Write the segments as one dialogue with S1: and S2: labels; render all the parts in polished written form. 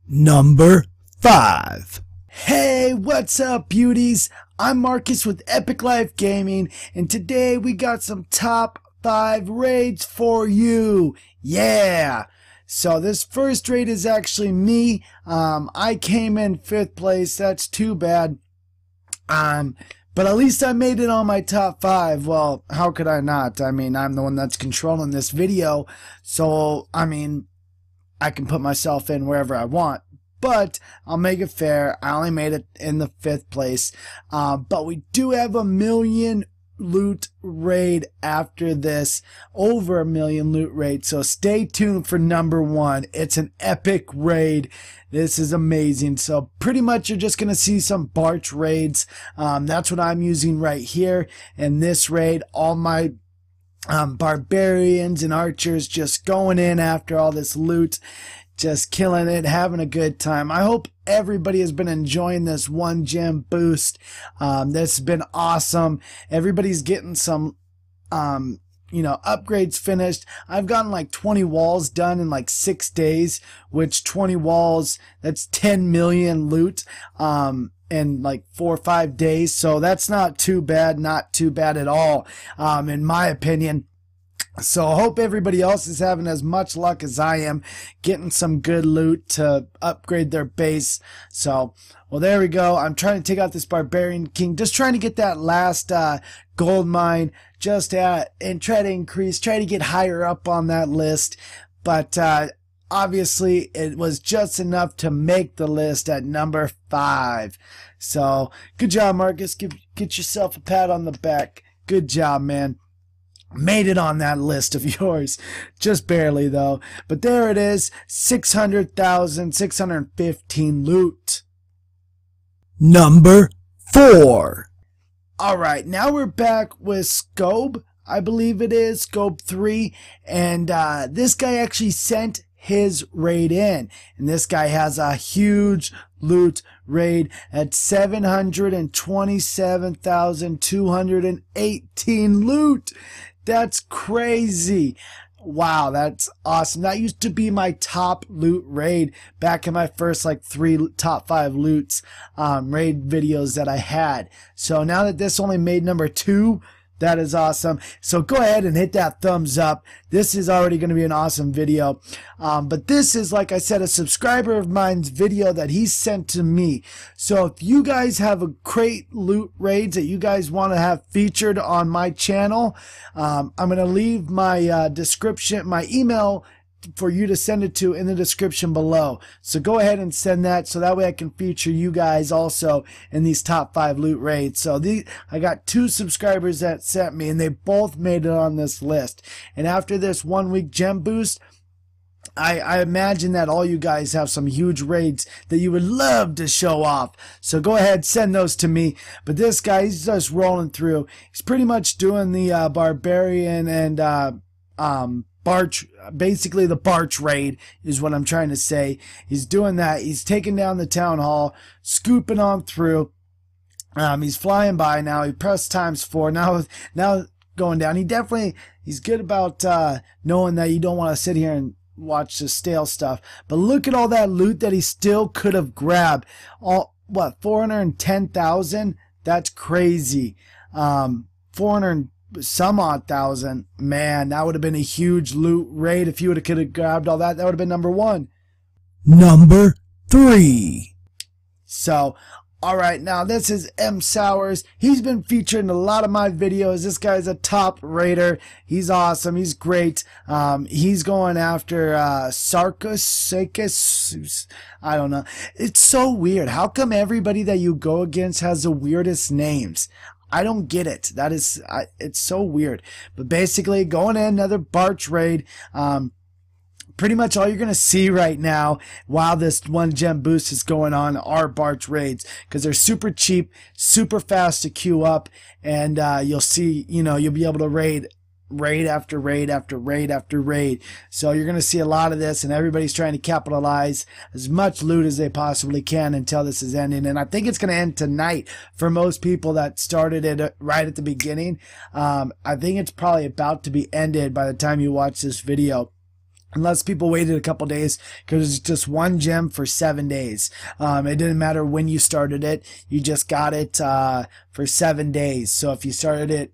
S1: Number 5. Hey, what's up, beauties? I'm Marcus with Epic Life Gaming, and today we got some top 5 raids for you. Yeah! So this first raid is actually me. I came in 5th place. That's too bad. But at least I made it on my top 5. Well, how could I not? I mean, I'm the one that's controlling this video. So, I mean, I can put myself in wherever I want. But I'll make it fair. I only made it in the 5th place. But we do have a 1,000,000 loot raid after this. Over 1,000,000 loot raid. So stay tuned for number 1. It's an epic raid. This is amazing. So pretty much you're just going to see some Barch raids. That's what I'm using right here in this raid. All my Barbarians and Archers just going in after all this loot. Just killing it, having a good time. I hope everybody has been enjoying this 1 gem boost. This has been awesome. Everybody's getting some, upgrades finished. I've gotten like 20 walls done in like 6 days, which 20 walls, that's 10 million loot, in like 4 or 5 days. So that's not too bad at all, in my opinion. So I hope everybody else is having as much luck as I am, getting some good loot to upgrade their base. So, well, there we go. I'm trying to take out this Barbarian King, just trying to get that last gold mine, and try to get higher up on that list. But obviously, it was just enough to make the list at number 5. So, good job, Marcus. Get yourself a pat on the back. Good job, man. Made it on that list of yours. Just barely, though. But there it is. 600,615 loot. Number 4. Alright, now we're back with Scope. I believe it is. Scope 3. And this guy actually sent his raid in. And this guy has a huge loot raid at 727,218 loot. That's crazy. Wow, that's awesome. That used to be my top loot raid back in my first like 3 top 5 loots raid videos that I had. So now that this only made number 2, that is awesome. So go ahead and hit that thumbs up. This is already going to be an awesome video. But this is, like I said, a subscriber of mine's video that he sent to me. So if you guys have a great loot raids that you guys want to have featured on my channel, I'm going to leave my description, my email for you to send it to in the description below. So go ahead and send that so that way I can feature you guys also in these top 5 loot raids. So I got 2 subscribers that sent me and they both made it on this list. And after this 1 week gem boost, I imagine that all you guys have some huge raids that you would love to show off. So go ahead, send those to me. But this guy, he's just rolling through. He's pretty much doing the Barbarian and Barch, basically the Barch raid is what I'm trying to say. He's doing that. He's taking down the town hall, scooping on through. He's flying by now. He pressed ×4. Now going down. He's good about knowing that you don't want to sit here and watch the stale stuff. But look at all that loot that he still could have grabbed. 410,000? That's crazy. 400 some odd thousand. Man, that would have been a huge loot raid if you could have grabbed all that. That would have been number 1. Number 3. So, alright, now this is M. Sowers. He's been featured in a lot of my videos. This guy's a top raider. He's awesome. He's great. He's going after Sarkus. I don't know. It's so weird. How come everybody that you go against has the weirdest names? I don't get it. It's so weird. But basically, going in another Barch raid. Pretty much all you're going to see right now while this 1 gem boost is going on are Barch raids. Because they're super cheap, super fast to queue up. And you'll see, you'll be able to raid raid after raid after raid after raid. So you're going to see a lot of this, and everybody's trying to capitalize as much loot as they possibly can until this is ending. And I think it's going to end tonight for most people that started it right at the beginning. I think it's probably about to be ended by the time you watch this video. Unless people waited a couple days, because it's just one gem for 7 days. It didn't matter when you started it. You just got it for 7 days. So if you started it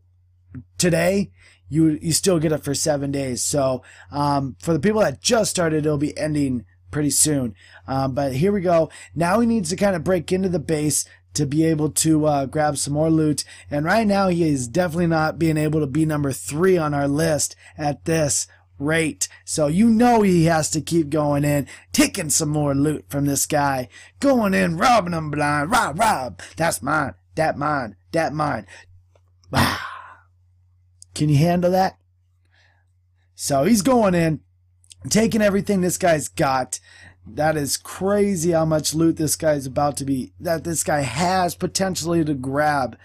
S1: today, you still get it for 7 days. So for the people that just started, it'll be ending pretty soon. But here we go. Now he needs to kind of break into the base to be able to grab some more loot. And right now he is definitely not being able to be number 3 on our list at this rate. So you know he has to keep going in, taking some more loot from this guy, going in, robbing him blind. Rob. That's mine. That mine. That mine. Can you handle that? So he's going in, taking everything this guy's got. That is crazy how much loot this guy's about to be, that this guy has potentially to grab.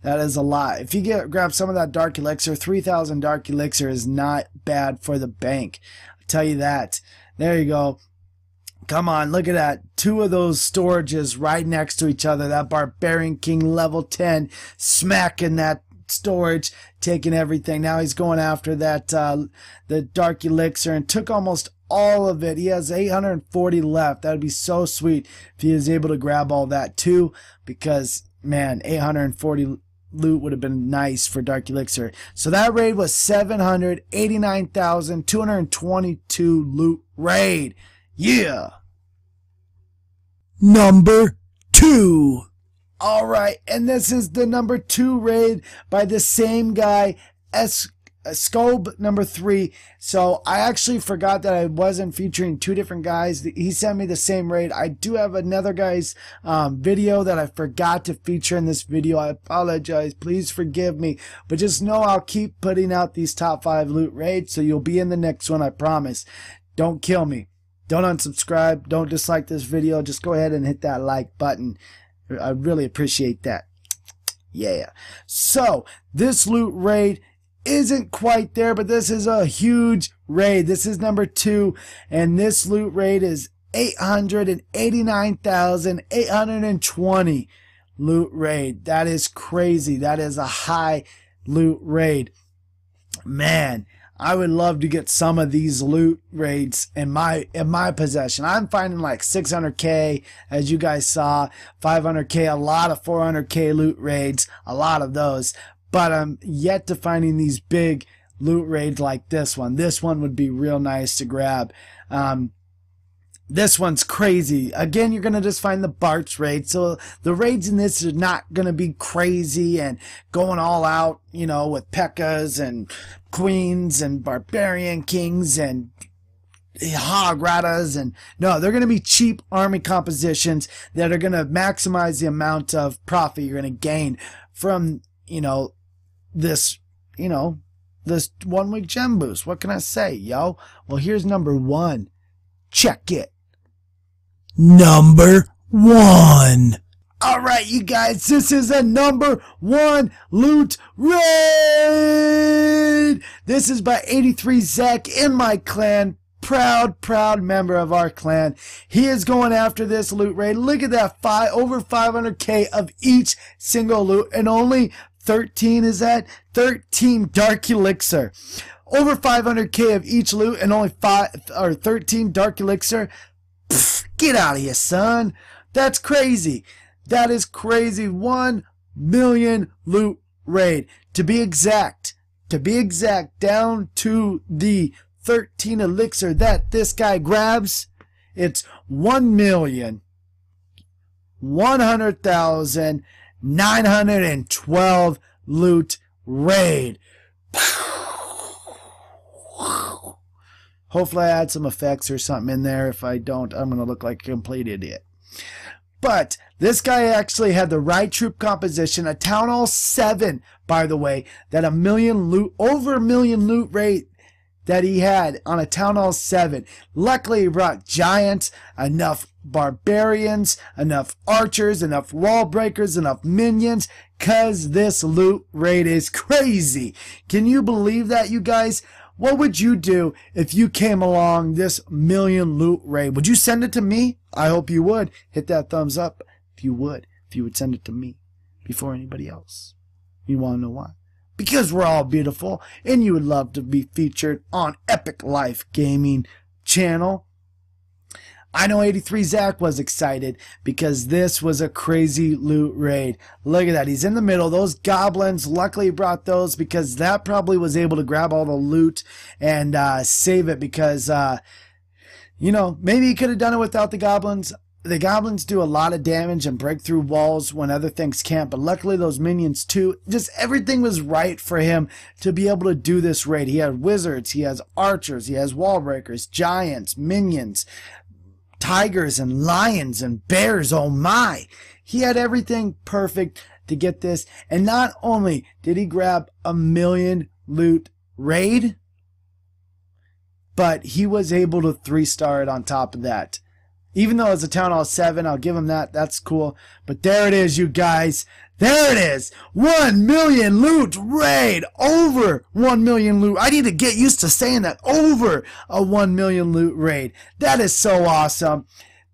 S1: That is a lot. If you grab some of that dark elixir, 3,000 dark elixir is not bad for the bank. I'll tell you that. There you go. Come on, look at that. 2 of those storages right next to each other. That Barbarian King level 10 smacking that storage, taking everything. Now he's going after that the dark elixir and took almost all of it. He has 840 left. That would be so sweet if he was able to grab all that too, because man, 840 loot would have been nice for dark elixir. So that raid was 789,222 loot raid. Yeah. Number 2. All right, and this is the number 2 raid by the same guy, Scob number 3. So I actually forgot that I wasn't featuring 2 different guys. He sent me the same raid. I do have another guy's video that I forgot to feature in this video. I apologize. Please forgive me. But just know I'll keep putting out these top 5 loot raids, so you'll be in the next one, I promise. Don't kill me. Don't unsubscribe. Don't dislike this video. Just go ahead and hit that like button. I really appreciate that. Yeah. So this loot raid isn't quite there, but this is a huge raid. This is number 2, and this loot raid is 889,820 loot raid. That is crazy. That is a high loot raid. Man, I would love to get some of these loot raids in my possession. I'm finding like 600K, as you guys saw, 500K, a lot of 400K loot raids, a lot of those. But I'm yet to finding these big loot raids like this one. This one would be real nice to grab. This one's crazy. Again, you're going to just find the Bart's raid. So the raids in this are not going to be crazy and going all out, you know, with P.E.K.K.As and Queens and Barbarian Kings and Hog Riders. And no, they're going to be cheap army compositions that are going to maximize the amount of profit you're going to gain from, you know, this 1 week gem boost. What can I say, yo? Well, here's number 1. Check it. Number 1. Alright, you guys, this is a number 1 loot raid. This is by 83 Zach in my clan. Proud member of our clan. He is going after this loot raid. Look at that, over 500K of each single loot, and only 13 is that? 13 dark elixir. Over 500K of each loot and only 13 dark elixir. Pfft, get out of here, son. That's crazy. That is crazy. 1 million loot raid. To be exact, down to the 13 elixir that this guy grabs, it's 1,100,912 loot raid. Hopefully I add some effects or something in there. If I don't, I'm going to look like a complete idiot. But this guy actually had the right troop composition, a Town Hall 7, by the way, that over a million loot rate that he had on a Town Hall 7. Luckily he brought giants, enough barbarians, enough archers, enough wall breakers, enough minions. because this loot raid is crazy. Can you believe that, you guys? What would you do if you came along this million loot raid? Would you send it to me? I hope you would. Hit that thumbs up if you would. If you would send it to me before anybody else. You want to know why? Because we're all beautiful and you would love to be featured on Epic Life Gaming channel. I know 83 Zach was excited because this was a crazy loot raid. Look at that. He's in the middle. Those goblins, luckily he brought those because that probably was able to grab all the loot and save it because, you know, maybe he could have done it without the goblins. The goblins do a lot of damage and break through walls when other things can't, but luckily those minions too. Just everything was right for him to be able to do this raid. He had wizards, he has archers, he has wall breakers, giants, minions, tigers and lions and bears. Oh my, he had everything perfect to get this. And not only did he grab a million loot raid, but he was able to 3-star it on top of that. Even though it's a Town Hall 7, I'll give him that. That's cool. But there it is, you guys. There it is. 1 million loot raid. Over 1 million loot. I need to get used to saying that. Over a 1 million loot raid. That is so awesome.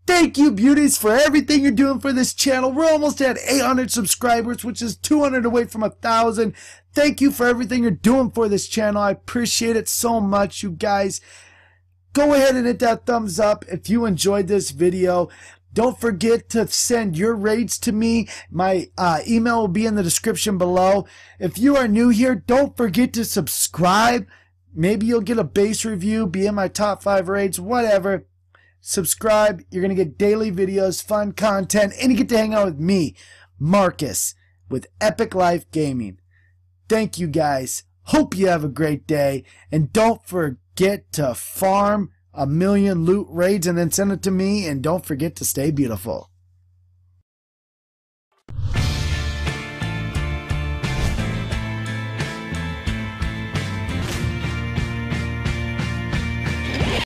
S1: Thank you, beauties, for everything you're doing for this channel. We're almost at 800 subscribers, which is 200 away from 1,000. Thank you for everything you're doing for this channel. I appreciate it so much, you guys. Go ahead and hit that thumbs up if you enjoyed this video. Don't forget to send your raids to me. My email will be in the description below. If you are new here, don't forget to subscribe. Maybe you'll get a base review, be in my top 5 raids, whatever. Subscribe. You're going to get daily videos, fun content, and you get to hang out with me, Marcus, with Epic Life Gaming. Thank you, guys. Hope you have a great day. And don't forget to farm a million loot raids and then send it to me. And don't forget to stay beautiful.